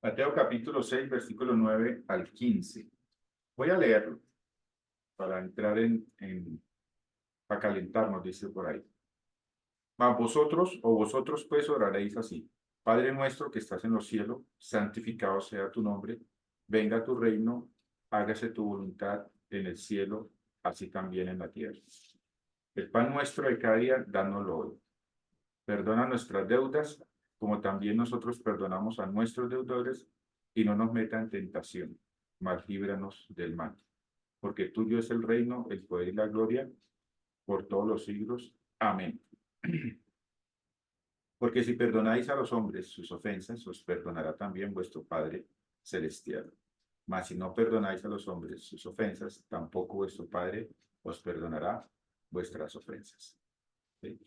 Mateo capítulo 6, versículo 9 al 15. Voy a leerlo para entrar para calentarnos, dice por ahí. Mas vosotros pues oraréis así. Padre nuestro que estás en los cielos, santificado sea tu nombre, venga tu reino, hágase tu voluntad en el cielo, así también en la tierra. El pan nuestro de cada día, dánoslo hoy. Perdona nuestras deudas, como también nosotros perdonamos a nuestros deudores, y no nos meta en tentación, mas líbranos del mal. Porque tuyo es el reino, el poder y la gloria, por todos los siglos. Amén. Porque si perdonáis a los hombres sus ofensas, os perdonará también vuestro Padre celestial. Mas si no perdonáis a los hombres sus ofensas, tampoco vuestro Padre os perdonará vuestras ofensas. ¿Sí?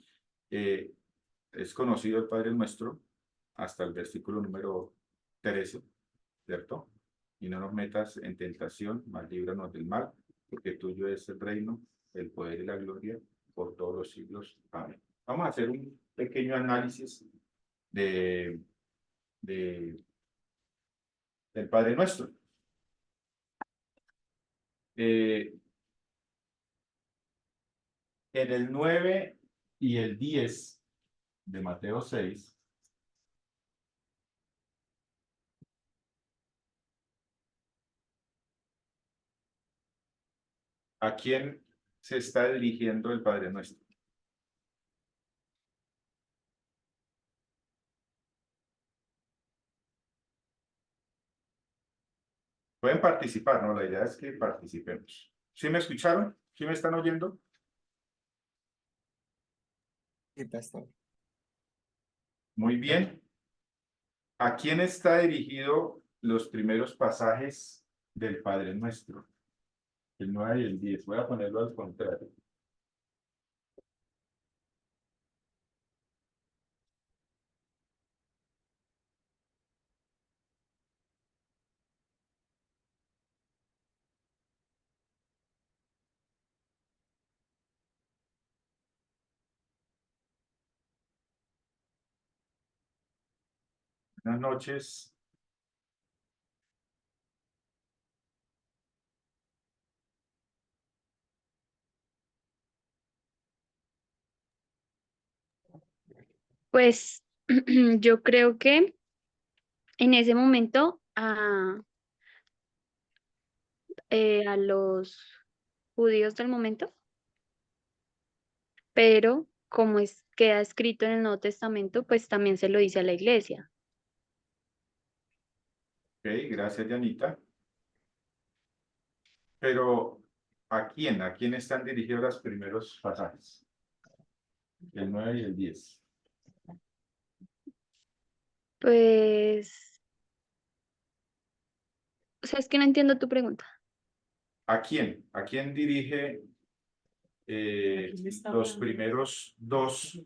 Es conocido el Padre Nuestro hasta el versículo número 13, ¿cierto? Y no nos metas en tentación, mas líbranos del mal, porque tuyo es el reino, el poder y la gloria por todos los siglos. Amén. Vamos a hacer un pequeño análisis de, de, del Padre Nuestro. En el 9 y el 10 de Mateo 6, ¿a quién se está dirigiendo el Padre Nuestro? Pueden participar, ¿no? La idea es que participemos. ¿Sí me escucharon? ¿Sí me están oyendo? Sí, pastor. Muy bien. ¿A quién está dirigido los primeros pasajes del Padre Nuestro? El 9 y el 10. Voy a ponerlo al contrario. Buenas noches. Pues yo creo que en ese momento a los judíos del momento, pero como queda escrito en el Nuevo Testamento, pues también se lo dice a la iglesia. Ok, gracias, Yanita. Pero, ¿a quién? ¿A quién están dirigidos los primeros pasajes? El 9 y el 10. Pues, o sea, es que no entiendo tu pregunta. ¿A quién? ¿A quién dirige los primeros dos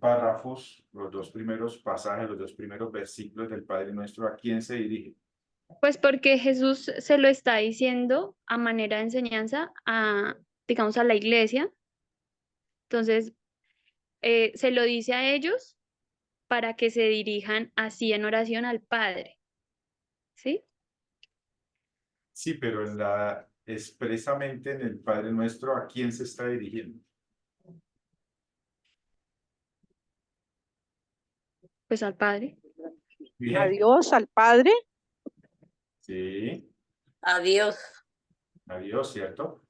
párrafos, los dos primeros pasajes, los dos primeros versículos del Padre Nuestro? ¿A quién se dirige? Pues porque Jesús se lo está diciendo a manera de enseñanza digamos, a la iglesia. Entonces, se lo dice a ellos para que se dirijan así en oración al Padre, ¿sí? Sí, pero expresamente en el Padre Nuestro, ¿a quién se está dirigiendo? Pues al Padre. A Bien, Dios, al Padre. sí, Adiós. a Dios, ¿cierto?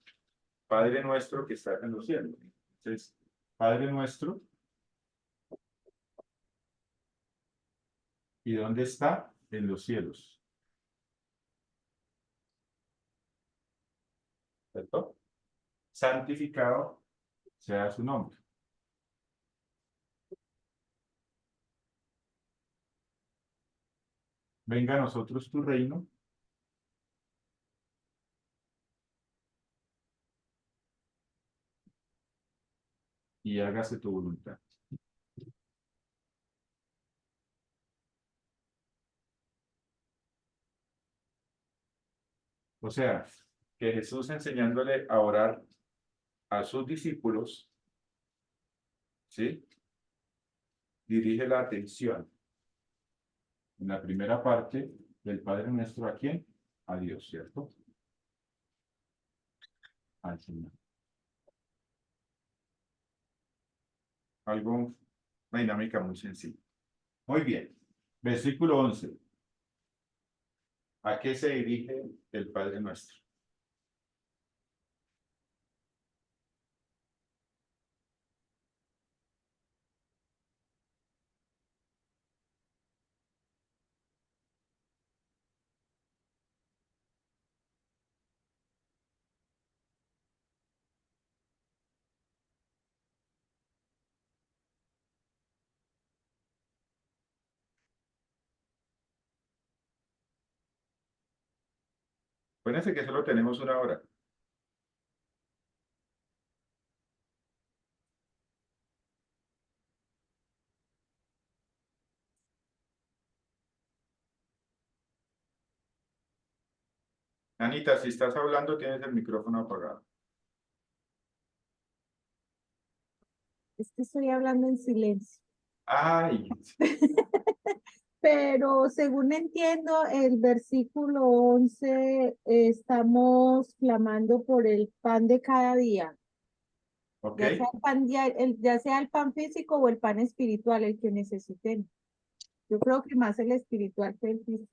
Padre Nuestro que está en los cielos. Entonces, Padre Nuestro, ¿y dónde está? En los cielos, ¿cierto? Santificado sea su nombre. Venga a nosotros tu reino. Y hágase tu voluntad. O sea, que Jesús enseñándole a orar a sus discípulos, ¿sí? Dirige la atención En la primera parte del Padre Nuestro, ¿a quién? A Dios, ¿cierto? Al Señor. Algo, una dinámica muy sencilla. Muy bien. Versículo 11. ¿A qué se dirige el Padre Nuestro? Acuérdense que solo tenemos una hora. Anita, si estás hablando, tienes el micrófono apagado. Es que estoy hablando en silencio. Ay, Pero según entiendo, el versículo 11, estamos clamando por el pan de cada día, ok. ya sea el pan, ya sea el pan físico o el pan espiritual, el que necesiten. Yo creo que más el espiritual que el físico.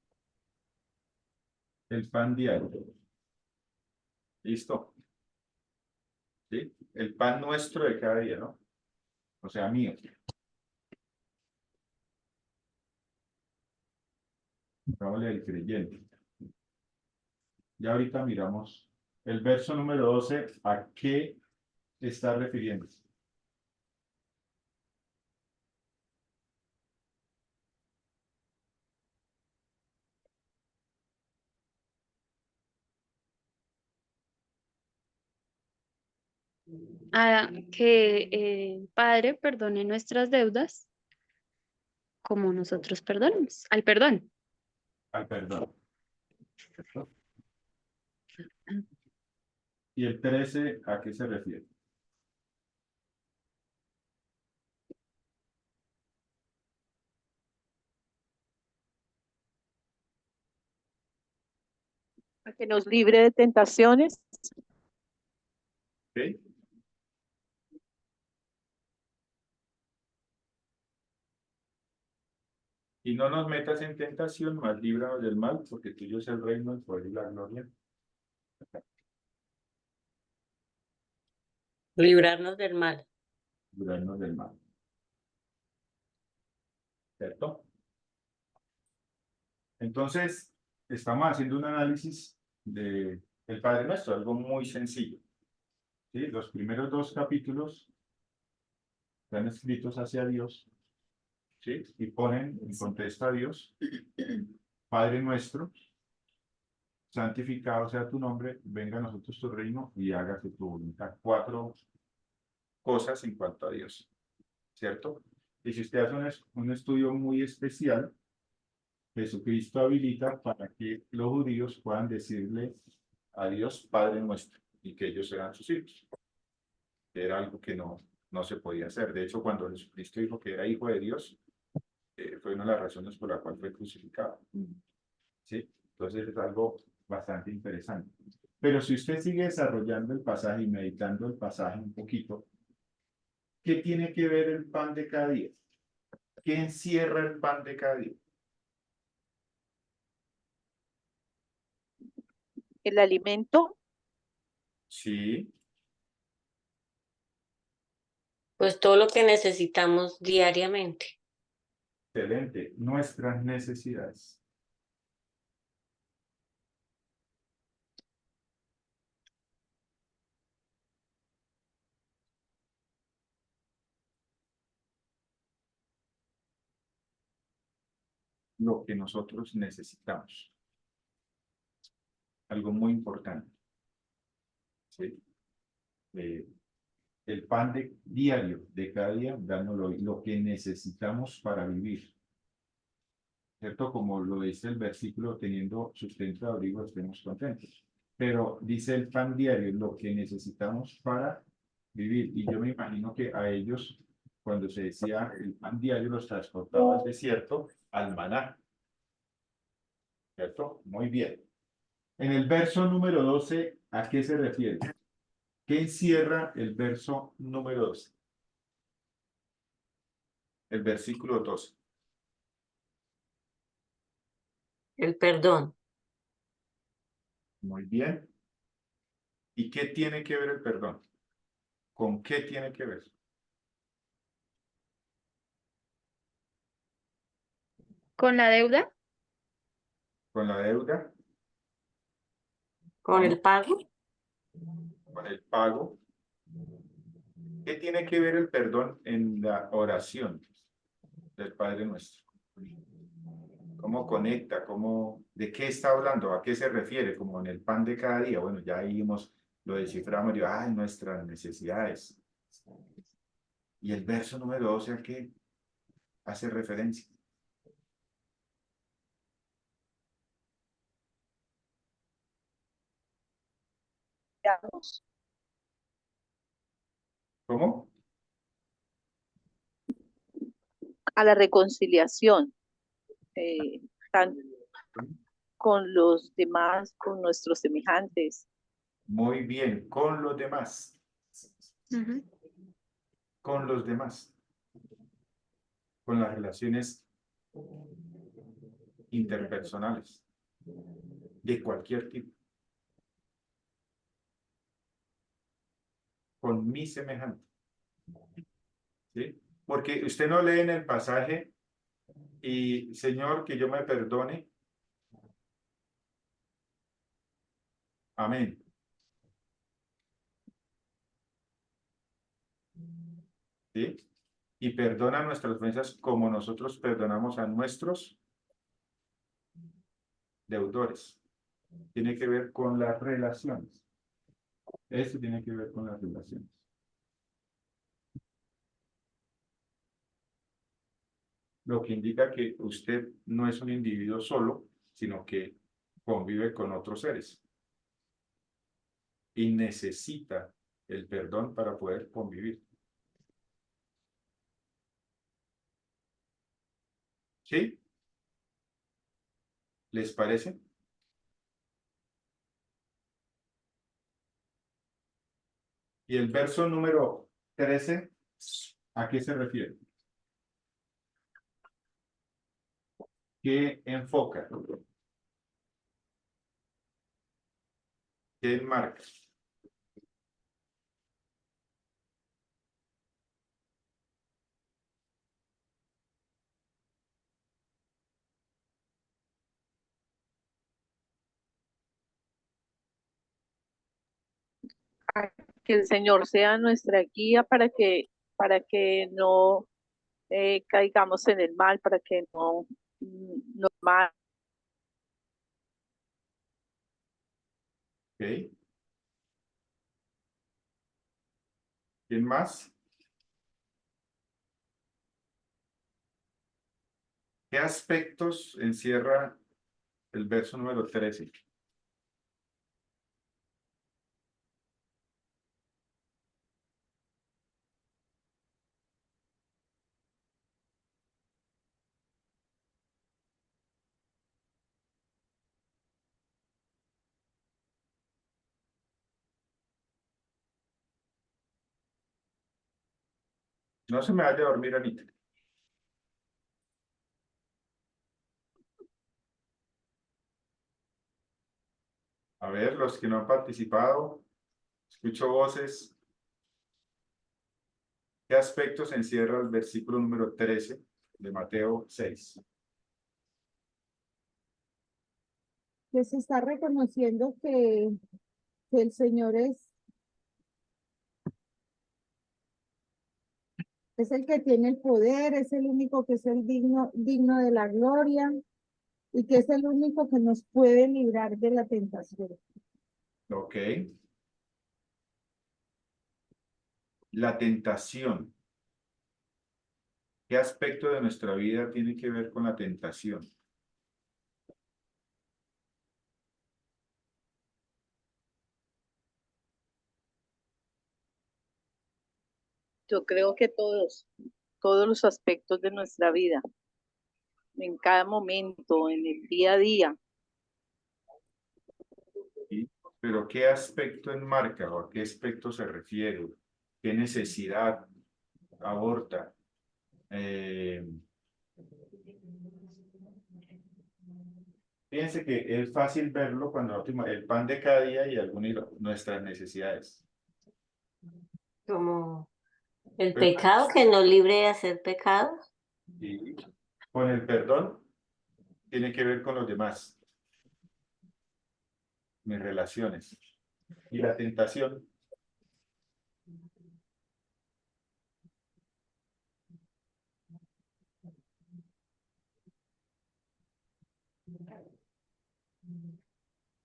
El pan diario. Listo. ¿Sí? El pan nuestro de cada día, ¿no? O sea, mío. Habla del creyente. Ya ahorita miramos el verso número 12, ¿a qué está refiriéndose? A que el Padre perdone nuestras deudas como nosotros perdonamos. Al perdón. Al perdón. ¿Cierto? Y el 13, ¿a qué se refiere? A que nos libre de tentaciones. ¿Ok? Y no nos metas en tentación, mas líbranos del mal, porque tuyo es el reino, el poder y la gloria. Librarnos del mal. Librarnos del mal. ¿Cierto? Entonces, estamos haciendo un análisis de el Padre Nuestro, algo muy sencillo. ¿Sí? Los primeros dos capítulos están escritos hacia Dios, ¿sí? Y ponen en contexto a Dios, Padre Nuestro, santificado sea tu nombre, venga a nosotros tu reino y hágase tu voluntad. 4 cosas en cuanto a Dios, ¿cierto? Y si usted hace un estudio muy especial, Jesucristo habilita para que los judíos puedan decirle a Dios Padre Nuestro y que ellos sean sus hijos. Era algo que no se podía hacer. De hecho, cuando Jesucristo dijo que era hijo de Dios, fue una de las razones por la cual fue crucificado. ¿Sí? Entonces es algo bastante interesante. Pero si usted sigue desarrollando el pasaje y meditando el pasaje un poquito, ¿qué tiene que ver el pan de cada día? ¿Qué encierra el pan de cada día? El alimento, Sí, Pues todo lo que necesitamos diariamente. excelente. Nuestras necesidades. Lo que nosotros necesitamos. Algo muy importante. ¿Sí? El pan diario de cada día, dándolo lo que necesitamos para vivir. ¿Cierto? Como lo dice el versículo, teniendo sustento de abrigo, estemos contentos. Pero dice el pan diario, lo que necesitamos para vivir. Y yo me imagino que a ellos, cuando se decía el pan diario, los transportaba al desierto, al maná. ¿Cierto? Muy bien. En el verso número 12, ¿a qué se refiere? ¿Qué encierra el verso número 12? El versículo 12. El perdón. Muy bien. ¿Y qué tiene que ver el perdón? ¿Con qué tiene que ver? ¿Con la deuda? ¿Con la deuda? Con el pago. ¿Con el pago? ¿Qué tiene que ver el perdón en la oración del Padre Nuestro? ¿Cómo conecta? ¿De qué está hablando? ¿A qué se refiere? Como en el pan de cada día. Bueno, ya ahí lo desciframos, nuestras necesidades. Y el verso número 12, ¿a qué hace referencia? ¿Cómo? A la reconciliación, eh, tan- con los demás, con nuestros semejantes. Muy bien, con los demás. Ujú. Con los demás. Con las relaciones interpersonales. De cualquier tipo. Con mi semejante. ¿Sí? Porque usted no lee en el pasaje y, Señor, que yo me perdone. Amén. ¿Sí? Y perdona nuestras ofensas como nosotros perdonamos a nuestros deudores. Tiene que ver con las relaciones. Eso tiene que ver con las relaciones. Lo que indica que usted no es un individuo solo, sino que convive con otros seres. Y necesita el perdón para poder convivir. ¿Sí? ¿Les parece? Y el verso número 13, ¿a qué se refiere? ¿Qué enfoca? ¿Qué enmarca? Que el Señor sea nuestra guía para que no caigamos en el mal, para que no mal. ¿Ok? ¿Quién más? ¿Qué aspectos encierra el verso número 13? No se me vaya a dormir, Anita. A ver, los que no han participado, escucho voces. ¿Qué aspectos encierra el versículo número 13 de Mateo 6? Que se está reconociendo que el Señor es el que tiene el poder, es el único que es el digno de la gloria y que es el único que nos puede librar de la tentación. Ok. La tentación. ¿Qué aspecto de nuestra vida tiene que ver con la tentación? Yo creo que todos los aspectos de nuestra vida, en cada momento, en el día a día, pero ¿qué aspecto enmarca o a qué aspecto se refiere? ¿Qué necesidad aborta? Fíjense que es fácil verlo cuando el pan de cada día y algunas de nuestras necesidades. Como el Pero- pecado que nos libre de hacer pecado. Y con el perdón tiene que ver con los demás, mis relaciones. Y la tentación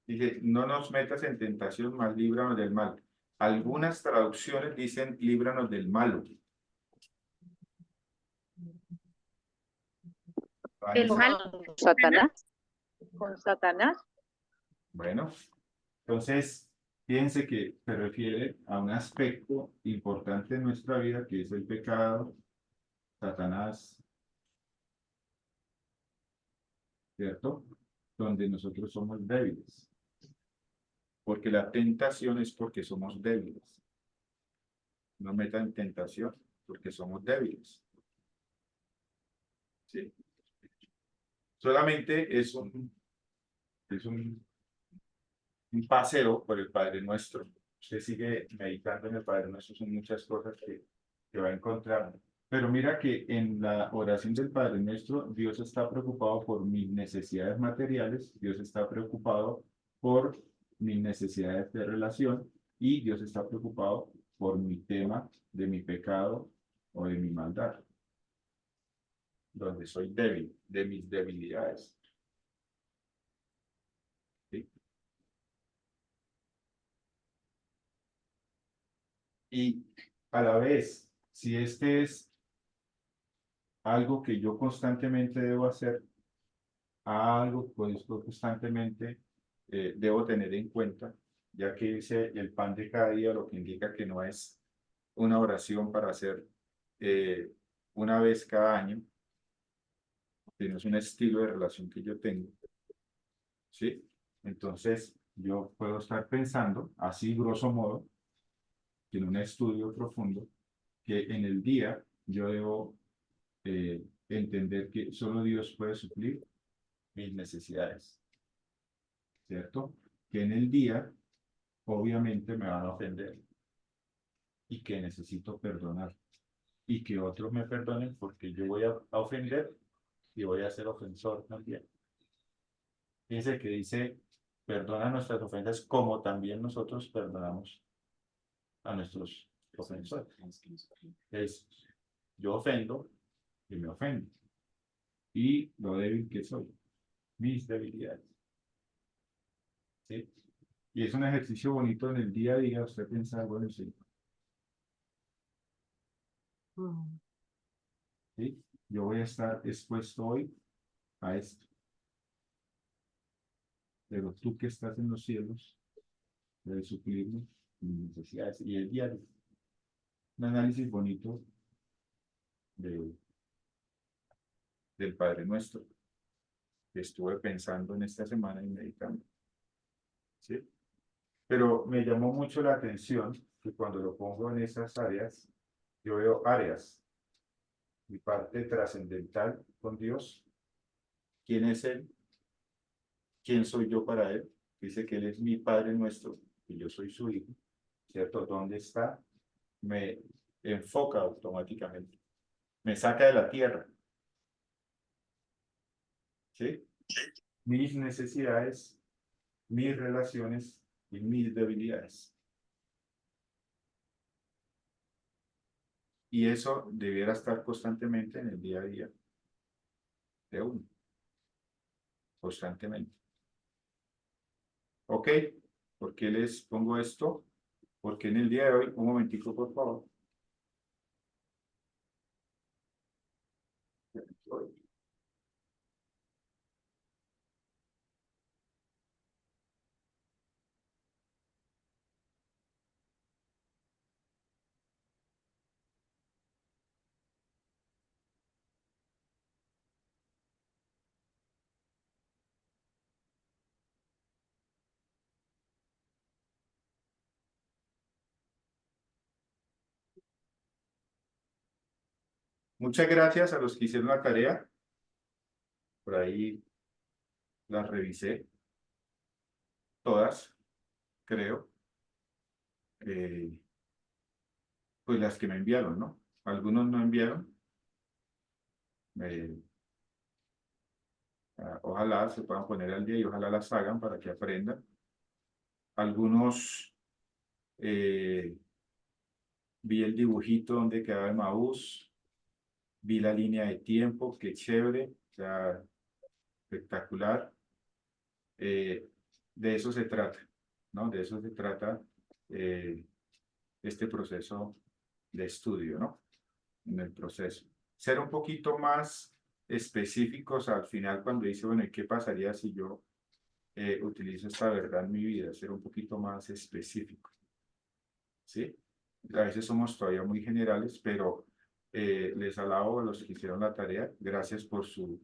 dice, no nos metas en tentación, mas líbranos del mal. Algunas traducciones dicen, líbranos del malo. El mal. Con Satanás, con Satanás. Bueno, entonces, fíjense que se refiere a un aspecto importante de nuestra vida, que es el pecado, Satanás, ¿cierto? Donde nosotros somos débiles. Porque la tentación es porque somos débiles. No metan en tentación porque somos débiles. ¿Sí? Solamente es un paseo por el Padre Nuestro. Usted sigue meditando en el Padre Nuestro, son muchas cosas que va a encontrar. Pero mira que en la oración del Padre Nuestro, Dios está preocupado por mis necesidades materiales, Dios está preocupado por mis necesidades de relación y Dios está preocupado por mi tema de mi pecado o de mi maldad, donde soy débil, de mis debilidades. ¿Sí? Y a la vez, si este es algo que yo constantemente debo hacer, algo pues yo constantemente debo tener en cuenta, ya que dice el pan de cada día, lo que indica que no es una oración para hacer una vez cada año, sino es un estilo de relación que yo tengo, ¿sí? Entonces, yo puedo estar pensando, así grosso modo, que en un estudio profundo, que en el día yo debo entender que solo Dios puede suplir mis necesidades, ¿cierto? Que en el día, obviamente, me van a ofender y que necesito perdonar y que otros me perdonen porque yo voy a ofender y voy a ser ofensor también. Fíjense que dice, perdona nuestras ofensas como también nosotros perdonamos a nuestros ofensores. Es, yo ofendo y me ofendo. Y lo débil que soy, mis debilidades. ¿Sí? Y es un ejercicio bonito en el día a día, usted pensar, bueno, sí, Mm. ¿sí? Yo voy a estar expuesto hoy a esto. Pero tú que estás en los cielos, debes suplirme mis necesidades. Y el diario, un análisis bonito de, del Padre Nuestro, que estuve pensando en esta semana y meditando. ¿Sí? Pero me llamó mucho la atención que cuando lo pongo en esas áreas, yo veo áreas, mi parte trascendental con Dios, quién es Él, quién soy yo para Él. Dice que Él es mi Padre Nuestro y yo soy su Hijo, ¿cierto? ¿Dónde está? Me enfoca automáticamente, me saca de la tierra, ¿sí? Mis necesidades, mis relaciones y mis debilidades. Y eso debiera estar constantemente en el día a día de uno, constantemente. ¿Ok? ¿Por qué les pongo esto? Porque en el día de hoy, un momentico, por favor. Muchas gracias a los que hicieron la tarea. Por ahí las revisé. Todas, creo. Pues las que me enviaron, ¿no? Algunos no enviaron. Ojalá se puedan poner al día y ojalá las hagan para que aprendan. Algunos vi el dibujito donde quedaba el mouse, vi la línea de tiempo, qué chévere, o sea, espectacular. De eso se trata, ¿no? De eso se trata este proceso de estudio, ¿no? En el proceso. Ser un poquito más específicos al final cuando dice, bueno, ¿y qué pasaría si yo utilizo esta verdad en mi vida? Ser un poquito más específico, ¿sí? A veces somos todavía muy generales, pero les alabo a los que hicieron la tarea. Gracias por su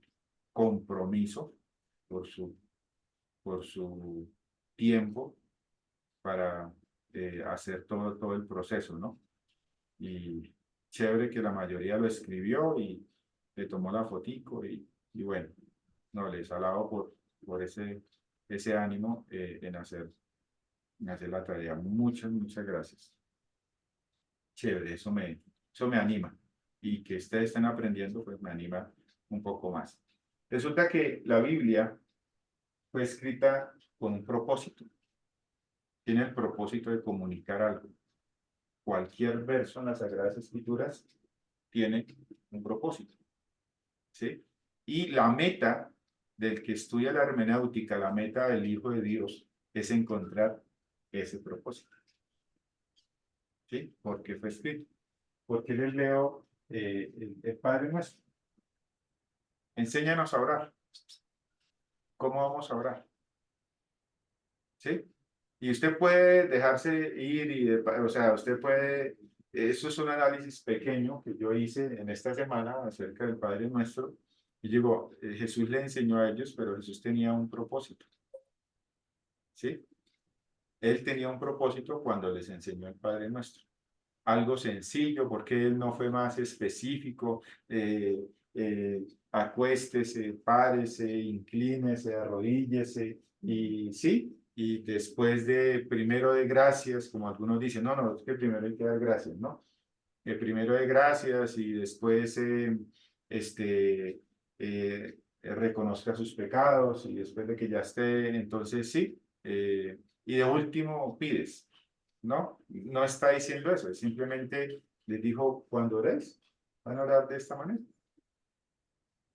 compromiso, por su tiempo para hacer todo el proceso, ¿no? Y chévere que la mayoría lo escribió y le tomó la fotico y bueno, no, les alabo por ese ánimo en hacer la tarea. Muchas gracias. Chévere, eso me anima. Y que ustedes estén aprendiendo, pues me anima un poco más. Resulta que la Biblia fue escrita con un propósito. Tiene el propósito de comunicar algo. Cualquier verso en las Sagradas Escrituras tiene un propósito, ¿sí? Y la meta del que estudia la hermenéutica, la meta del Hijo de Dios, es encontrar ese propósito, ¿sí? Porque fue escrito. ¿Por qué les leo el Padre Nuestro? Enséñanos a orar. ¿Cómo vamos a orar? ¿Sí? Y usted puede dejarse ir o sea, usted puede, eso es un análisis pequeño que yo hice en esta semana acerca del Padre Nuestro. Y digo, Jesús le enseñó a ellos, pero Jesús tenía un propósito. ¿Sí? Él tenía un propósito cuando les enseñó el Padre Nuestro. Algo sencillo, porque él no fue más específico. Acuéstese, párese, inclínese, arrodíllese, y sí, y después de primero de gracias, como algunos dicen, no, es que primero hay que dar gracias, ¿no? Primero de gracias y después reconozca sus pecados y después de que ya esté, entonces sí, y de último pides, ¿no? No está diciendo eso, simplemente les dijo, cuando oréis, van a orar de esta manera.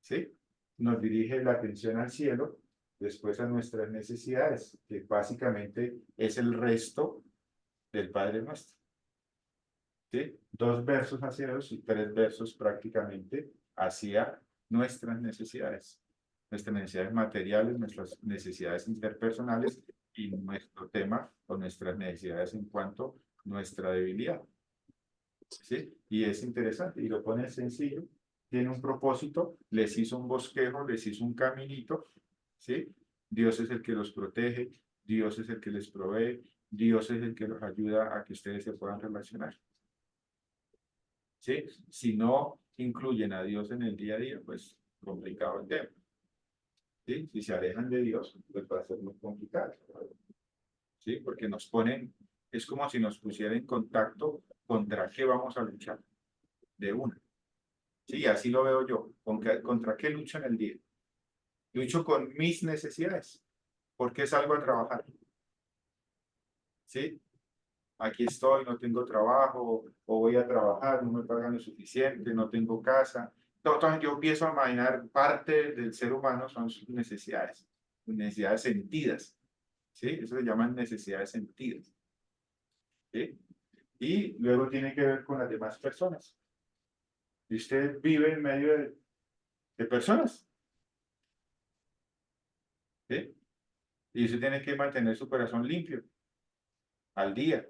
¿Sí? Nos dirige la atención al cielo, después a nuestras necesidades, que básicamente es el resto del Padre Nuestro. ¿Sí? 2 versos hacia Dios y 3 versos prácticamente hacia nuestras necesidades materiales, nuestras necesidades interpersonales y nuestro tema o nuestras necesidades en cuanto a nuestra debilidad. ¿Sí? Y es interesante, y lo pone sencillo, tiene un propósito, les hizo un bosquejo, les hizo un caminito, ¿sí? Dios es el que los protege, Dios es el que les provee, Dios es el que los ayuda a que ustedes se puedan relacionar. ¿Sí? Si no incluyen a Dios en el día a día, pues complicado el tema. ¿Sí? Si se alejan de Dios, pues va a ser muy complicado. ¿Sí? Porque nos ponen, es como si nos pusiera en contacto contra qué vamos a luchar, de una. Sí, así lo veo yo. ¿Contra qué lucho en el día? Lucho con mis necesidades. ¿Por qué salgo a trabajar? ¿Sí? Aquí estoy, no tengo trabajo, o voy a trabajar, no me pagan lo suficiente, no tengo casa. Entonces yo empiezo a imaginar parte del ser humano son sus necesidades sentidas. ¿Sí? Eso se llaman necesidades sentidas. ¿Sí? Y luego tiene que ver con las demás personas. Y usted vive en medio de personas. ¿Sí? Y usted tiene que mantener su corazón limpio al día.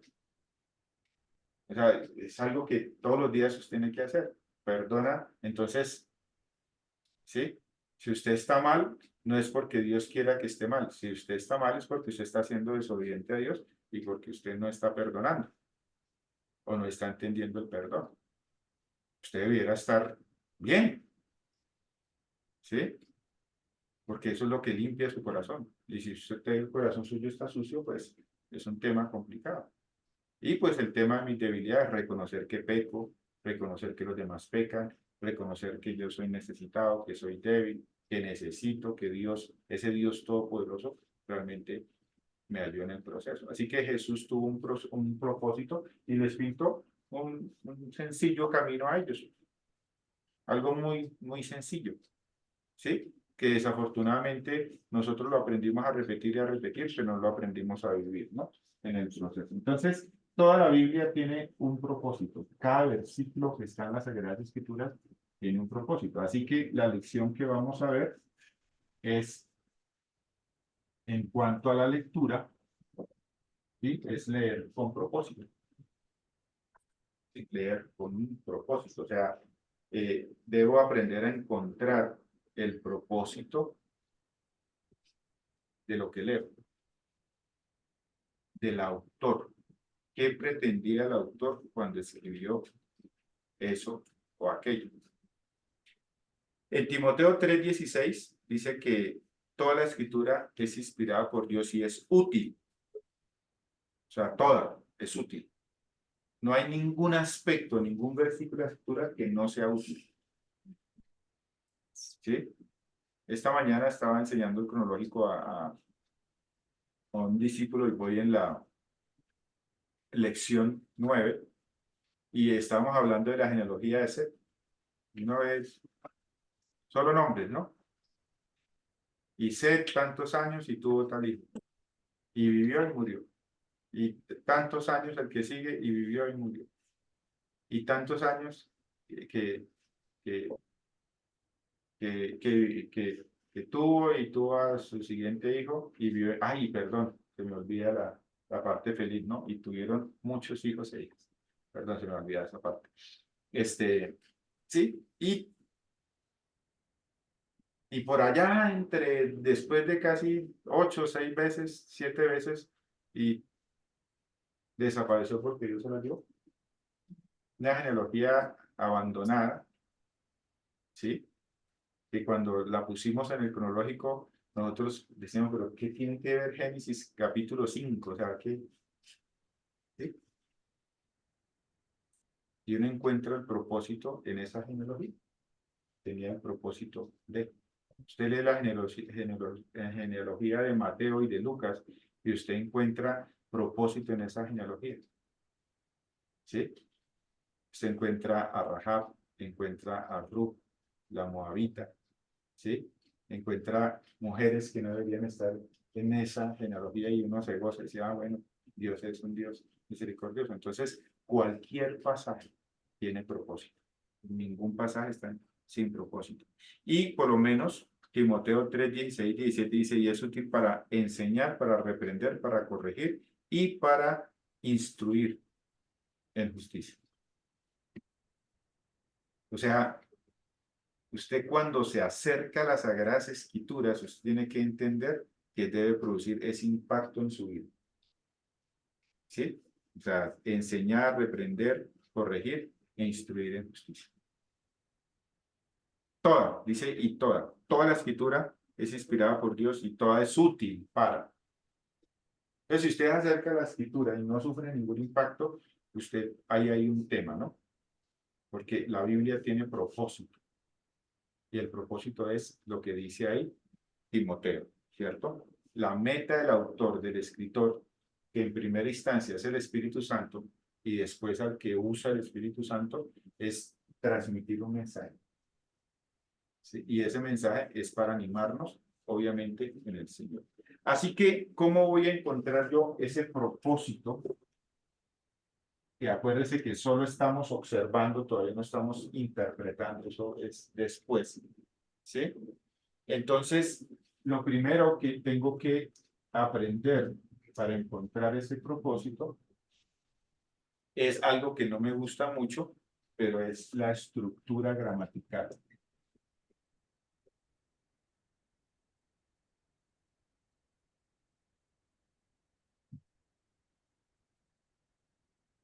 O sea, es algo que todos los días usted tiene que hacer. Perdona, entonces, ¿sí? Si usted está mal, no es porque Dios quiera que esté mal. Si usted está mal es porque usted está siendo desobediente a Dios y porque usted no está perdonando o no está entendiendo el perdón. Usted debiera estar bien, ¿sí? Porque eso es lo que limpia su corazón. Y si el corazón suyo está sucio, pues es un tema complicado. Y pues el tema de mi debilidad es reconocer que peco, reconocer que los demás pecan, reconocer que yo soy necesitado, que soy débil, que necesito que Dios, ese Dios todopoderoso, realmente me ayude en el proceso. Así que Jesús tuvo un propósito y les pintó un sencillo camino a ellos. Algo muy, muy sencillo, ¿sí? Que desafortunadamente nosotros lo aprendimos a repetir y a repetir, pero no lo aprendimos a vivir, ¿no? En el proceso. Entonces, toda la Biblia tiene un propósito. Cada versículo que está en las Sagradas Escrituras tiene un propósito. Así que la lección que vamos a ver es, en cuanto a la lectura, ¿sí? Es leer con propósito. ¿Sí? Leer con un propósito. O sea, debo aprender a encontrar el propósito de lo que leo, del autor. ¿Qué pretendía el autor cuando escribió eso o aquello? En Timoteo 3:16 dice que toda la escritura es inspirada por Dios y es útil. O sea, toda es útil. No hay ningún aspecto, ningún versículo de la escritura que no sea útil. ¿Sí? Esta mañana estaba enseñando el cronológico a un discípulo y voy en la lección 9 y estábamos hablando de la genealogía de Seth. Y una vez, solo nombres, ¿no? Y Seth tantos años y tuvo tal hijo. Y vivió y murió. Y tantos años el que sigue y vivió y murió. Y tantos años que, que, que tuvo y tuvo a su siguiente hijo y vivió. Ay, perdón, se me olvida la parte feliz, ¿no? Y tuvieron muchos hijos e hijas. Perdón, se me olvida esa parte. Sí, y por allá, después de casi 8, 6 veces, 7 veces, y desapareció porque Dios se la dio. Una genealogía abandonada, ¿sí? Que cuando la pusimos en el cronológico, nosotros decíamos, pero ¿qué tiene que ver Génesis capítulo 5? O sea, ¿qué? ¿Sí? Y uno encuentra el propósito en esa genealogía. Tenía el propósito de... Usted lee la genealogía de Mateo y de Lucas y usted encuentra propósito en esa genealogía. ¿Sí? Usted encuentra a Rahab, encuentra a Ruth, la moabita, ¿sí? Encuentra mujeres que no deberían estar en esa genealogía y uno se goza y dice, ah, bueno, Dios es un Dios misericordioso. Entonces, cualquier pasaje tiene propósito. Ningún pasaje está sin propósito. Y por lo menos Timoteo 3:16, 17 dice, y es útil para enseñar, para reprender, para corregir y para instruir en justicia. O sea, usted cuando se acerca a las Sagradas Escrituras, usted tiene que entender que debe producir ese impacto en su vida. ¿Sí? O sea, enseñar, reprender, corregir e instruir en justicia. Toda, dice, y toda la Escritura es inspirada por Dios y toda es útil para. Entonces, si usted se acerca a la Escritura y no sufre ningún impacto, usted, ahí hay un tema, ¿no? Porque la Biblia tiene propósito. Y el propósito es lo que dice ahí Timoteo, ¿cierto? La meta del autor, del escritor, que en primera instancia es el Espíritu Santo y después al que usa el Espíritu Santo, es transmitir un mensaje. ¿Sí? Y ese mensaje es para animarnos, obviamente, en el Señor. Así que, ¿cómo voy a encontrar yo ese propósito? Y acuérdese que solo estamos observando, todavía no estamos interpretando, eso es después. ¿Sí? Entonces, lo primero que tengo que aprender para encontrar ese propósito es algo que no me gusta mucho, pero es la estructura gramatical.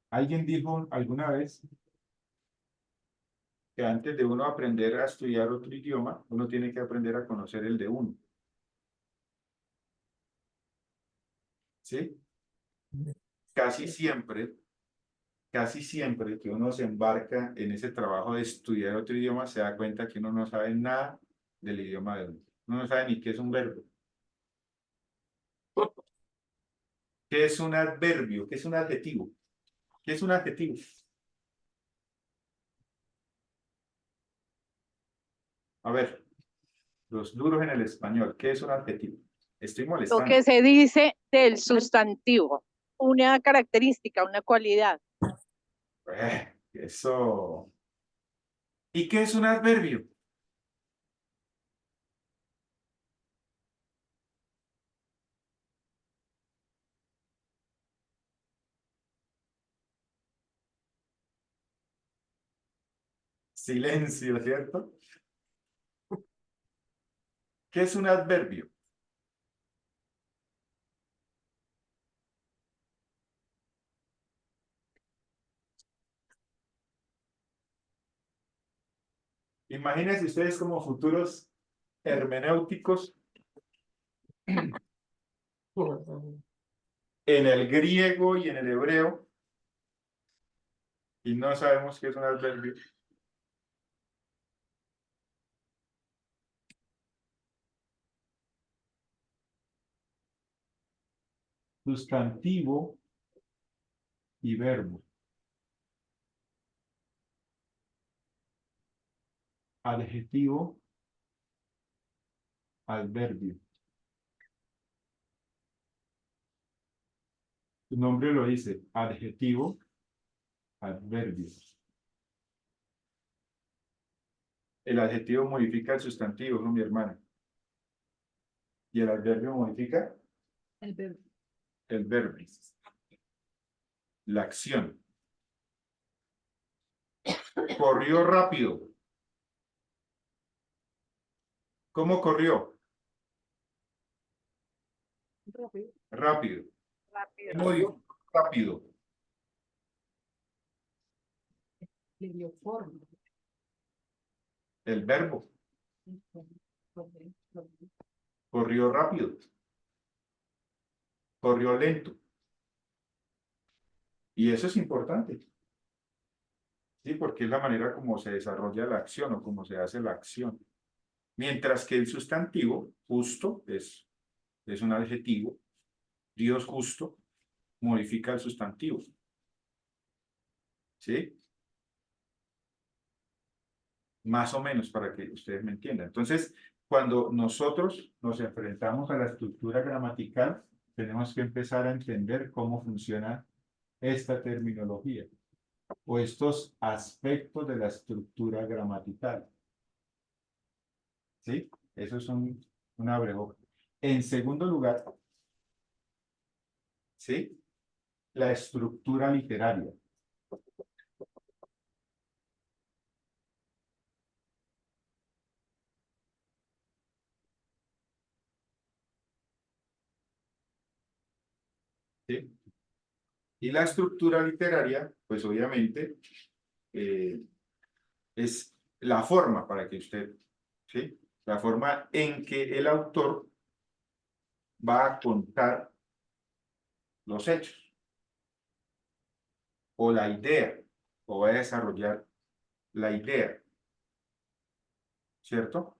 Alguien dijo alguna vez que antes de uno aprender a estudiar otro idioma, uno tiene que aprender a conocer el de uno. ¿Sí? Casi siempre que uno se embarca en ese trabajo de estudiar otro idioma, se da cuenta que uno no sabe nada del idioma de uno. Uno no sabe ni qué es un verbo. ¿Qué es un adverbio? ¿Qué es un adjetivo? ¿Qué es un adjetivo? A ver, los duros en el español. ¿Qué es un adjetivo? Estoy Lo molestando. que se dice del sustantivo, una característica, una cualidad. Eso. ¿Y qué es un adverbio? Silencio, ¿cierto? ¿Qué es un adverbio? Imagínense ustedes como futuros hermenéuticos en el griego y en el hebreo y no sabemos qué es un adverbio. Sustantivo y verbo. Adjetivo, adverbio. Su nombre lo dice, adjetivo, adverbio. El adjetivo modifica el sustantivo, ¿no, mi hermana? ¿Y el adverbio modifica? El verbo. El verbo. La acción. Corrió rápido. ¿Cómo corrió? Rápido. Rápido. Rápido. Muy rápido. Le dio forma. El verbo. Corrió rápido. Corrió lento. Y eso es importante. Sí, porque es la manera como se desarrolla la acción o como se hace la acción. Mientras que el sustantivo, justo, es un adjetivo. Dios justo modifica el sustantivo. ¿Sí? Más o menos para que ustedes me entiendan. Entonces, cuando nosotros nos enfrentamos a la estructura gramatical, tenemos que empezar a entender cómo funciona esta terminología o estos aspectos de la estructura gramatical. ¿Sí? Eso es un abrebocas. En segundo lugar, ¿sí? La estructura literaria. ¿Sí? Y la estructura literaria, pues obviamente, es la forma para que usted, ¿sí? La forma en que el autor va a contar los hechos, o la idea, o va a desarrollar la idea, ¿cierto?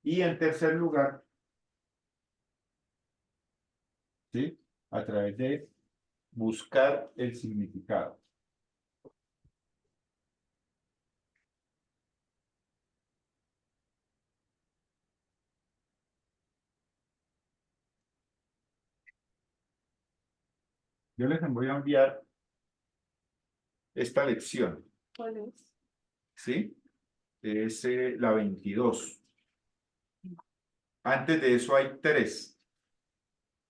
Y en tercer lugar, ¿sí? A través de buscar el significado. Yo les voy a enviar esta lección, ¿Cuál es? ¿sí? Es la 22. Antes de eso hay 3.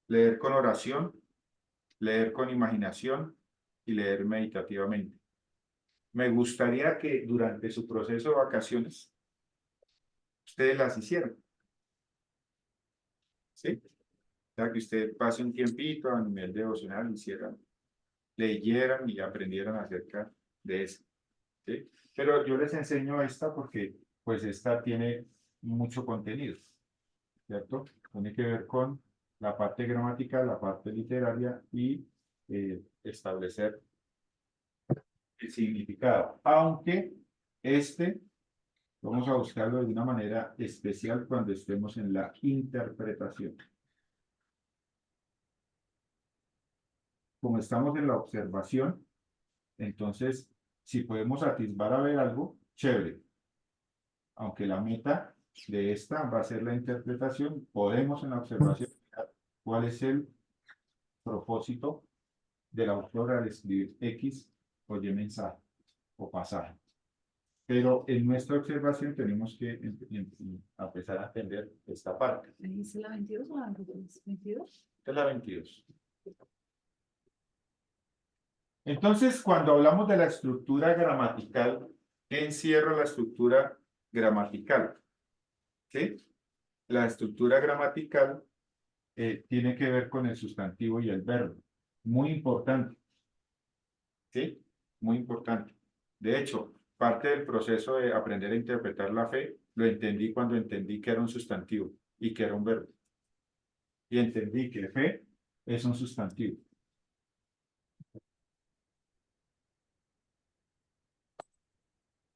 Leer con oración, leer con imaginación y leer meditativamente. Me gustaría que durante su proceso de vacaciones ustedes las hicieran. ¿Sí? O sea, que usted pase un tiempito a nivel devocional, hicieran, leyeran y aprendieran acerca de eso. ¿sí? Pero yo les enseño esta porque pues esta tiene mucho contenido, ¿cierto? Tiene que ver con la parte gramatical, la parte literaria y establecer el significado. Aunque este vamos a buscarlo de una manera especial cuando estemos en la interpretación. Como estamos en la observación, entonces, si podemos atisbar a ver algo, chévere. Aunque la meta de esta va a ser la interpretación, podemos en la observación mirar cuál es el propósito del autor al escribir X o Y mensaje o pasaje. Pero en nuestra observación tenemos que empezar a entender esta parte. ¿Es la 22 o la 22? Esta es la 22. Entonces, cuando hablamos de la estructura gramatical, ¿qué encierra la estructura gramatical? ¿Sí? La estructura gramatical tiene que ver con el sustantivo y el verbo. Muy importante. ¿Sí? Muy importante. De hecho, parte del proceso de aprender a interpretar la fe, lo entendí cuando entendí que era un sustantivo y que era un verbo. Y entendí que fe es un sustantivo.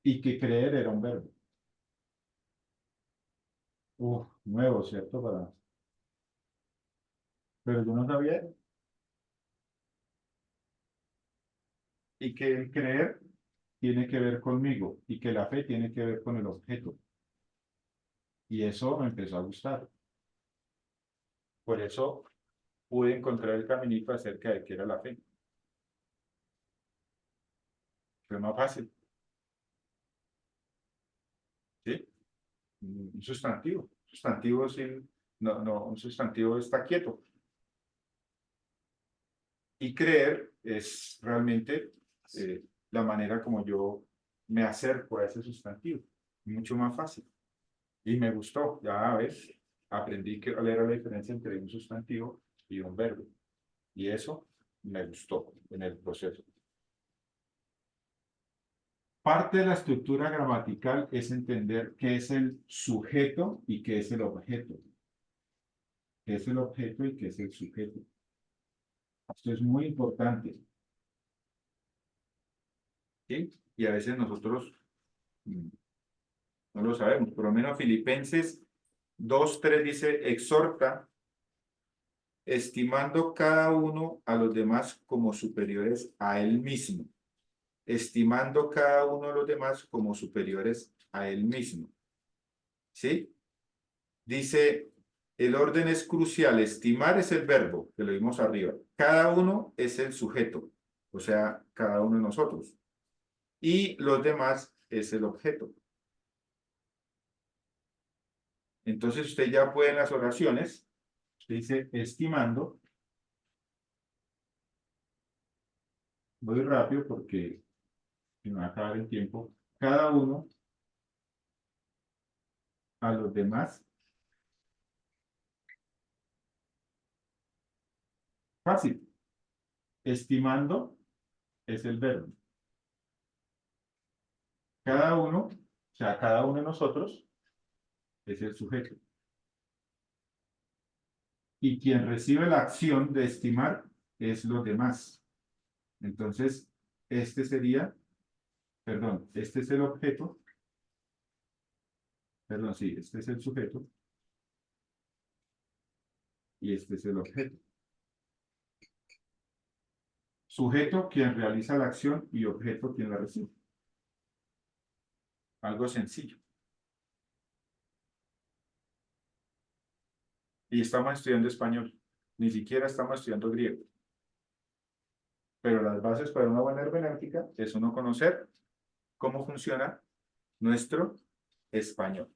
Y que creer era un verbo. Nuevo, ¿cierto? Pero yo no sabía. Y que el creer tiene que ver conmigo y que la fe tiene que ver con el objeto. Y eso me empezó a gustar. Por eso pude encontrar el caminito acerca de qué era la fe. Fue más fácil. ¿Sí? Un sustantivo. Sustantivo sin, no, un sustantivo está quieto. Y creer es realmente la manera como yo me acerco a ese sustantivo. Mucho más fácil. Y me gustó. Ya ves, aprendí que era la diferencia entre un sustantivo y un verbo. Y eso me gustó en el proceso. Parte de la estructura gramatical es entender qué es el sujeto y qué es el objeto. ¿Qué es el objeto y qué es el sujeto? Esto es muy importante. ¿Sí? Y a veces nosotros no lo sabemos. Por lo menos Filipenses 2:3 dice, exhorta, estimando cada uno a los demás como superiores a él mismo. Estimando cada uno a los demás como superiores a él mismo. ¿Sí? Dice, el orden es crucial. Estimar es el verbo, que lo vimos arriba. Cada uno es el sujeto, o sea, cada uno de nosotros. Y los demás es el objeto. Entonces usted ya puede en las oraciones, usted dice, estimando. Voy rápido porque me va a acabar el tiempo. Cada uno a los demás. Fácil. Estimando es el verbo. Cada uno, o sea, cada uno de nosotros es el sujeto. Y quien recibe la acción de estimar es los demás. Entonces, este sería, perdón, este es el objeto. Perdón, sí, este es el sujeto. Y este es el objeto. Sujeto, quien realiza la acción, y objeto, quien la recibe. Algo sencillo. Y estamos estudiando español. Ni siquiera estamos estudiando griego. Pero las bases para una buena hermenéutica es uno conocer cómo funciona nuestro español.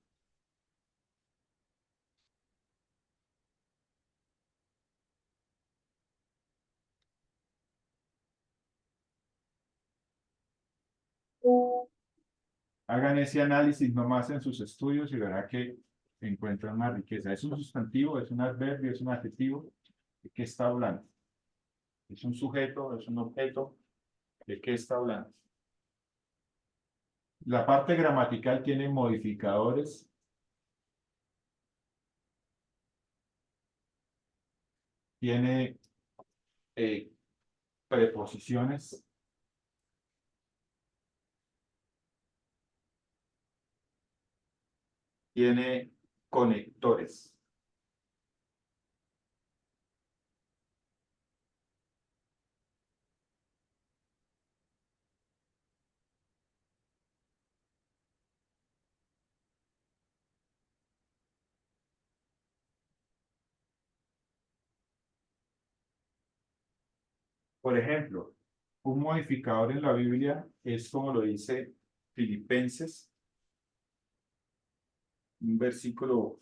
Hagan ese análisis nomás en sus estudios y verá que encuentran más riqueza. ¿Es un sustantivo? ¿Es un adverbio? ¿Es un adjetivo? ¿De qué está hablando? ¿Es un sujeto? ¿Es un objeto? ¿De qué está hablando? La parte gramatical tiene modificadores. Tiene preposiciones. Tiene conectores. Por ejemplo, un modificador en la Biblia es como lo dice Filipenses, un versículo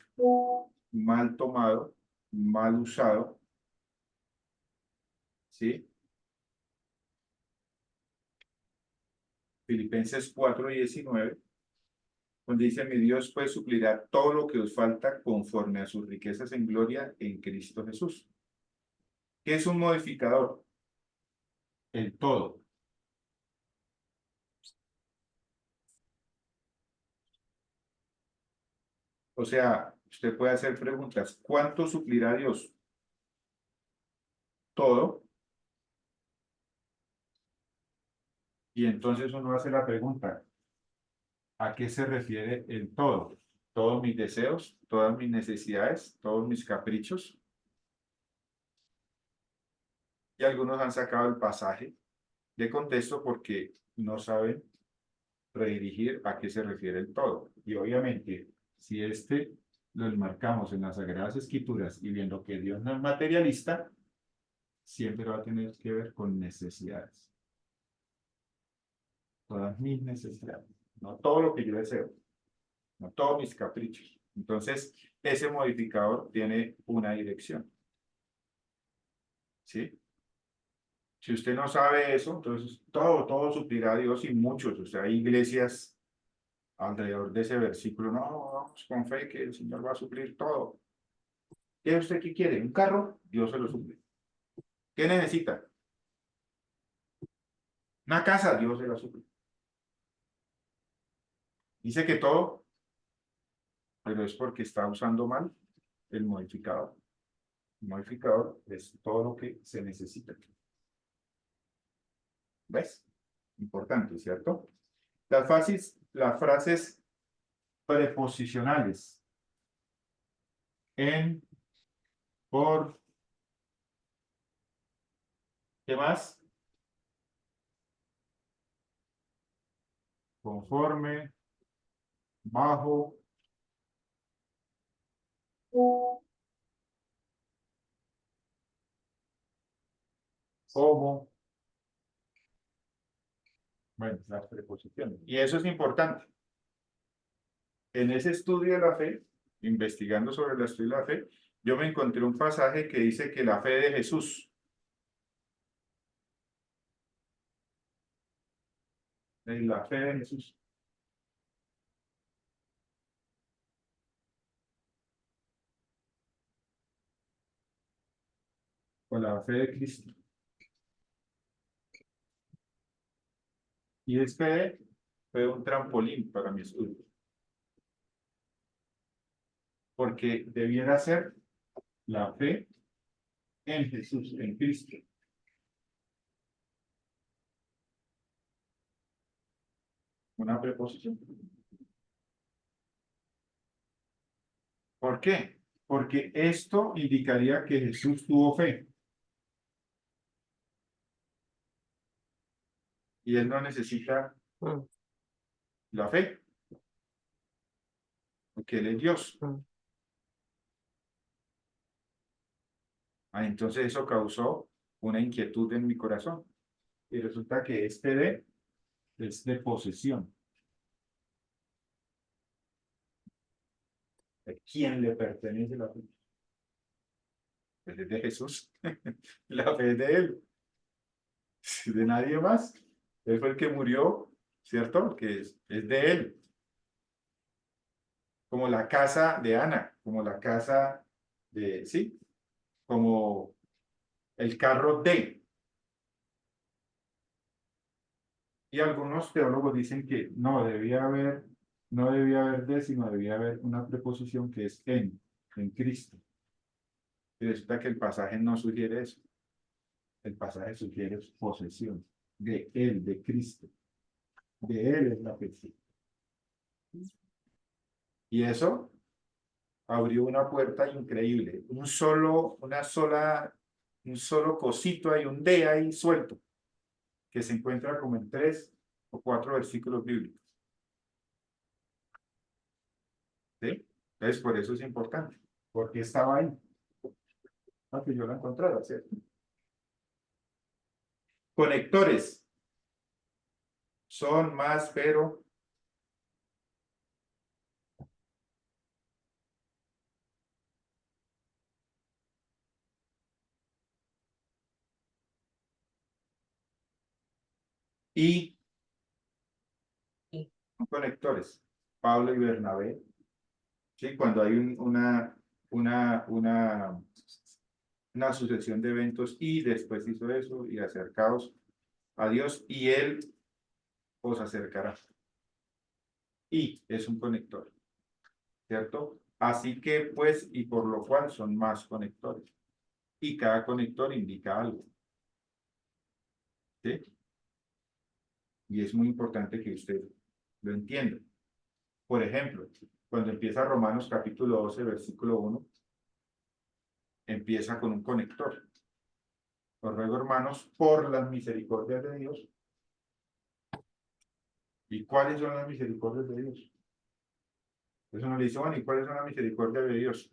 mal tomado, mal usado, ¿sí? Filipenses 4:19, donde dice: mi Dios pues suplirá todo lo que os falta conforme a sus riquezas en gloria en Cristo Jesús. ¿Qué es un modificador? El todo. O sea, usted puede hacer preguntas. ¿Cuánto suplirá Dios? Todo. Y entonces uno hace la pregunta: ¿a qué se refiere el todo? ¿Todos mis deseos? ¿Todas mis necesidades? ¿Todos mis caprichos? Y algunos han sacado el pasaje de contexto porque no saben redirigir a qué se refiere el todo. Y obviamente, si lo enmarcamos en las Sagradas Escrituras y viendo que Dios no es materialista, siempre va a tener que ver con necesidades. Todas mis necesidades, no todo lo que yo deseo, no todos mis caprichos. Entonces, ese modificador tiene una dirección. ¿Sí? Si usted no sabe eso, entonces todo suplirá a Dios y muchos. O sea, hay iglesias alrededor de ese versículo. No, vamos con fe que el Señor va a suplir todo. ¿Qué es usted que quiere? ¿Un carro? Dios se lo suple. ¿Qué necesita? Una casa, Dios se la suple. Dice que todo, pero es porque está usando mal el modificador. El modificador es todo lo que se necesita. ¿Ves? Importante, ¿cierto? Las frases preposicionales. En, por, ¿qué más? Conforme, bajo, como. Bueno, las preposiciones. Y eso es importante. En ese estudio de la fe, investigando sobre el estudio de la fe, yo me encontré un pasaje que dice que la fe de Jesús, la fe de Jesús, o la fe de Cristo. Y este fue un trampolín para mi estudio. Porque debiera ser la fe en Jesús, en Cristo. Una preposición. ¿Por qué? Porque esto indicaría que Jesús tuvo fe. Y él no necesita Mm, la fe, porque él es Dios. mm. Entonces eso causó una inquietud en mi corazón. Y resulta que este de es de posesión. ¿A quién le pertenece la fe? Pues es de Jesús. La fe es de él. De nadie más. Él fue el que murió, ¿cierto? Que es de él. Como la casa de Ana, como la casa de, sí, como el carro de. Y algunos teólogos dicen que no debía haber, no debía haber de, sino debía haber una preposición que es en Cristo. Y resulta que el pasaje no sugiere eso. El pasaje sugiere posesión de Él, de Cristo. De Él es la persona. Y eso abrió una puerta increíble. Un solo cosito ahí, un de ahí suelto, que se encuentra como en 3 o 4 versículos bíblicos. ¿Sí? Entonces, por eso es importante. Porque estaba ahí. Ah, que yo la encontrara, ¿cierto? Conectores. Son más, pero y conectores. Pablo y Bernabé. ¿Sí? Cuando hay una sucesión de eventos y después hizo eso y acercaos a Dios y Él os acercará. Y es un conector, ¿cierto? Así que pues, y por lo cual son más conectores. Y cada conector indica algo. ¿Sí? Y es muy importante que usted lo entienda. Por ejemplo, cuando empieza Romanos capítulo 12, versículo 1, empieza con un conector. Os ruego, hermanos, por las misericordias de Dios. ¿Y cuáles son las misericordias de Dios? Eso no le dice, bueno, ¿y cuáles son las misericordias de Dios?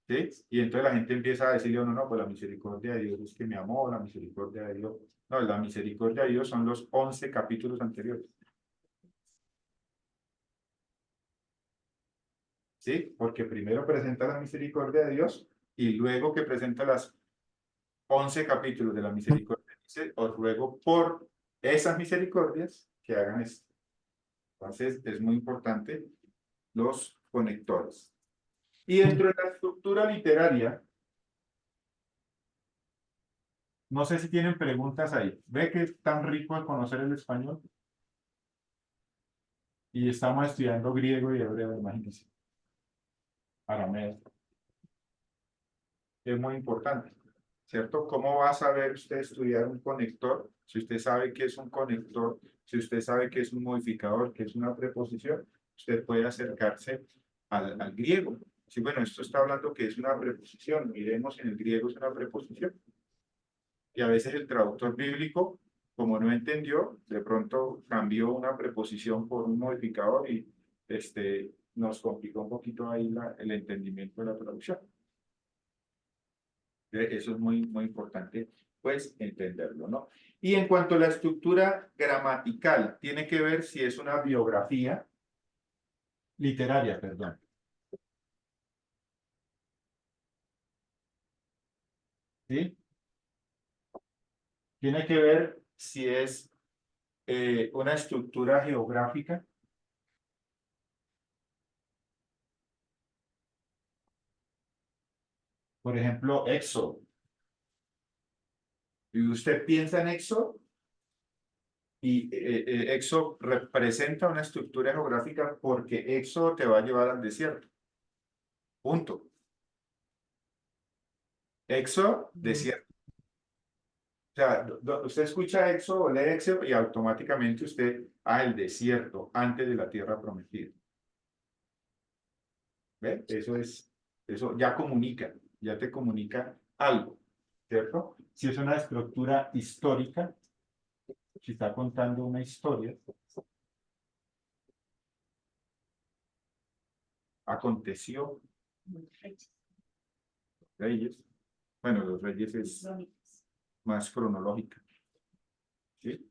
¿Sí? Y entonces la gente empieza a decirle, no, no, pues la misericordia de Dios es que me amó, la misericordia de Dios. No, la misericordia de Dios son los 11 capítulos anteriores. ¿Sí? Porque primero presenta la misericordia de Dios y luego que presenta las 11 capítulos de la misericordia, dice, os ruego por esas misericordias que hagan esto. Entonces, es muy importante los conectores. Y dentro de la estructura literaria, no sé si tienen preguntas ahí. ¿Ve que es tan rico el conocer el español? Y estamos estudiando griego y hebreo, imagínense. Arameo. Es muy importante, ¿cierto? ¿Cómo va a saber usted estudiar un conector? Si usted sabe que es un conector, si usted sabe que es un modificador, que es una preposición, usted puede acercarse al griego. Sí, bueno, esto está hablando que es una preposición. Miremos, en el griego es una preposición. Y a veces el traductor bíblico, como no entendió, de pronto cambió una preposición por un modificador y nos complicó un poquito ahí el entendimiento de la traducción. Eso es muy, muy importante, pues, entenderlo, ¿no? Y en cuanto a la estructura gramatical, tiene que ver si es una biografía literaria, perdón. ¿Sí? Tiene que ver si es una estructura geográfica. Por ejemplo, Éxodo. Y usted piensa en Éxodo y Éxodo representa una estructura geográfica porque Éxodo te va a llevar al desierto. Punto. Éxodo, desierto. O sea, usted escucha Éxodo, lee Éxodo y automáticamente usted el desierto antes de la tierra prometida. ¿Ve? Eso ya comunica, ya te comunica algo, ¿cierto? Si es una estructura histórica, si está contando una historia, aconteció, reyes, bueno, los reyes es más cronológica, ¿sí?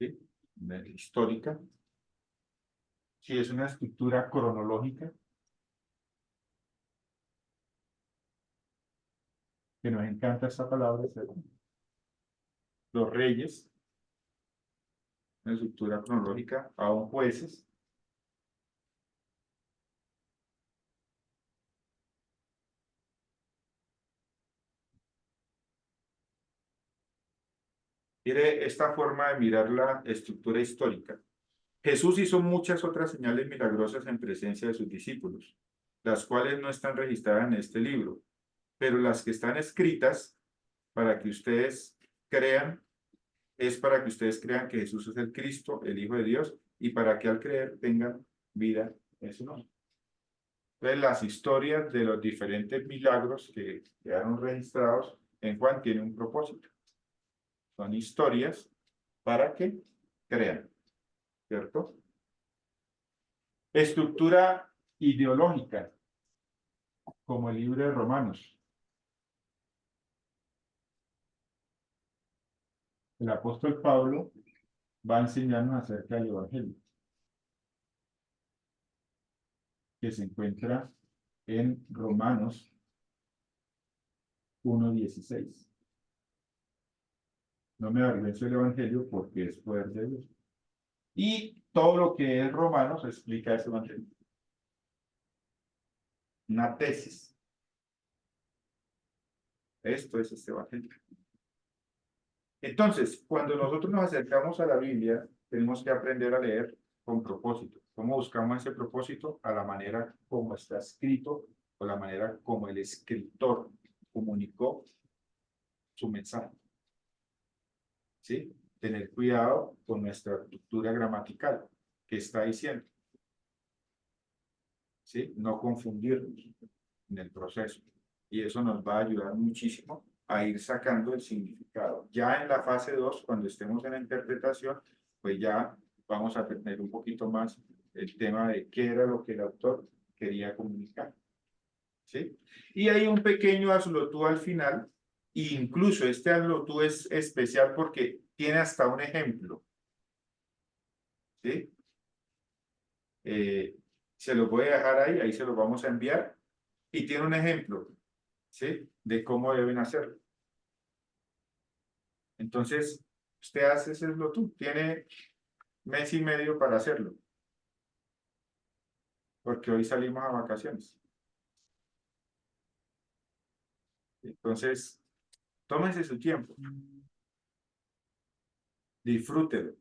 ¿Sí? Histórica, si es una estructura cronológica, que nos encanta esta palabra, ¿cierto? Los reyes, una estructura cronológica, aún jueces, Mire esta forma de mirar la estructura histórica. Jesús hizo muchas otras señales milagrosas en presencia de sus discípulos, las cuales no están registradas en este libro, pero las que están escritas para que ustedes crean, es para que ustedes crean que Jesús es el Cristo, el Hijo de Dios, y para que al creer tengan vida en su nombre. Entonces, las historias de los diferentes milagros que quedaron registrados en Juan tienen un propósito. Son historias para que crean, ¿cierto? Estructura ideológica, como el libro de Romanos. El apóstol Pablo va a enseñarnos acerca del Evangelio, que se encuentra en Romanos 1:16. No me avergüenzo del Evangelio porque es poder de Dios. Y todo lo que es Romanos explica ese Evangelio. Una tesis. Esto es este Evangelio. Entonces, cuando nosotros nos acercamos a la Biblia, tenemos que aprender a leer con propósito. ¿Cómo buscamos ese propósito? A la manera como está escrito o la manera como el escritor comunicó su mensaje. ¿Sí? Tener cuidado con nuestra estructura gramatical que está diciendo. ¿Sí? No confundirnos en el proceso. Y eso nos va a ayudar muchísimo a ir sacando el significado. Ya en la fase 2, cuando estemos en la interpretación, pues ya vamos a tener un poquito más el tema de qué era lo que el autor quería comunicar. ¿Sí? Y hay un pequeño aslotú al final, e incluso este aslotú es especial porque tiene hasta un ejemplo. ¿Sí? Se los voy a dejar ahí se los vamos a enviar, y tiene un ejemplo, ¿sí? De cómo deben hacerlo. Entonces, usted hace ese aslotú, tiene mes y medio para hacerlo, porque hoy salimos a vacaciones. Entonces, tómese su tiempo, disfrútelo,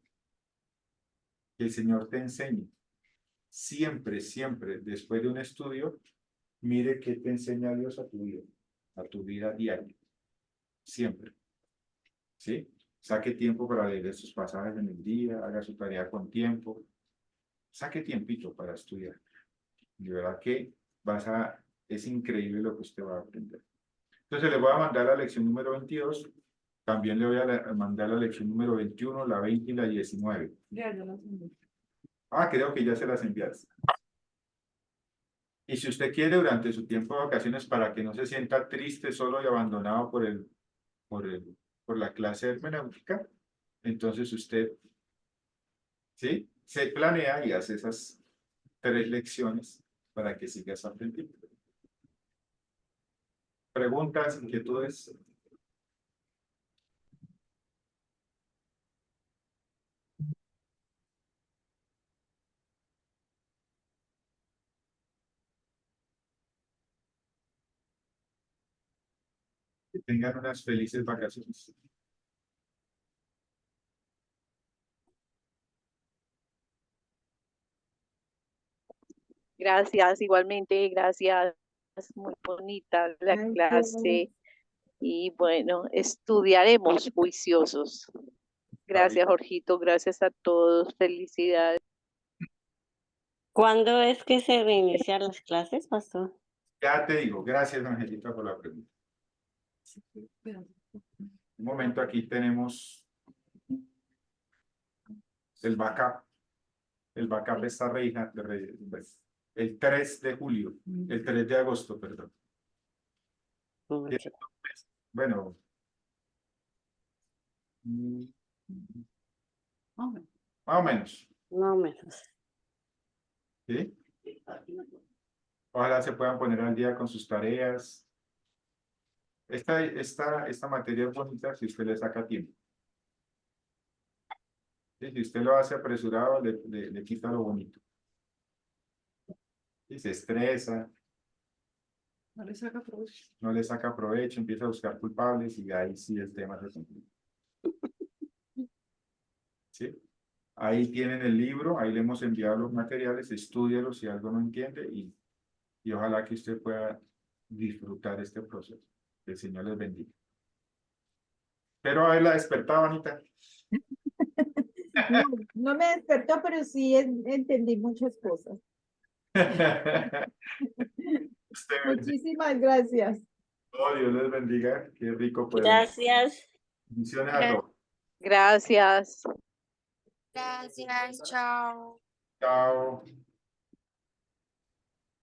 que el Señor te enseñe. Siempre, siempre, después de un estudio, mire qué te enseña Dios a tu vida diaria. Siempre. ¿Sí? Saque tiempo para leer estos pasajes en el día, haga su tarea con tiempo. Saque tiempito para estudiar. De verdad que es increíble lo que usted va a aprender. Entonces le voy a mandar la lección número 22. También le voy a mandar la lección número 21, la 20 y la 19. Ya las envié. Creo que ya se las enviaste. Y si usted quiere, durante su tiempo de vacaciones, para que no se sienta triste, solo y abandonado por la clase de hermenéutica, entonces usted, ¿sí? Se planea y hace esas 3 lecciones para que sigas aprendiendo. Preguntas, inquietudes. Que tengan unas felices vacaciones. Gracias, igualmente, gracias. Muy bonita la Ay, clase. Y bueno, estudiaremos juiciosos. Gracias, Jorgito. Gracias a todos. Felicidades. ¿Cuándo es que se reinician las clases, pastor? Ya te digo, gracias, Angelita, por la pregunta. Espera. Un momento, aquí tenemos el backup. El backup está el 3 de julio, el 3 de agosto, perdón. Bueno, Hombre. más o menos, No menos. ¿sí? Ojalá se puedan poner al día con sus tareas. Esta materia es bonita si usted le saca tiempo. ¿Sí? Si usted lo hace apresurado, le quita lo bonito. Y se estresa, No le saca provecho. no le saca provecho, empieza a buscar culpables y ahí sí el tema se complica. ¿sí? Ahí tienen el libro, ahí le hemos enviado los materiales, estúdialos si algo no entiende y ojalá que usted pueda disfrutar este proceso. Que el Señor les bendiga. Pero haberla despertado, Anita. No, no me despertó, pero sí entendí muchas cosas. Usted bendiga. Muchísimas gracias. Oh, Dios les bendiga. Qué rico pues. Gracias. Bendiciones a Gracias. todos. Gracias. Gracias, chao. Chao.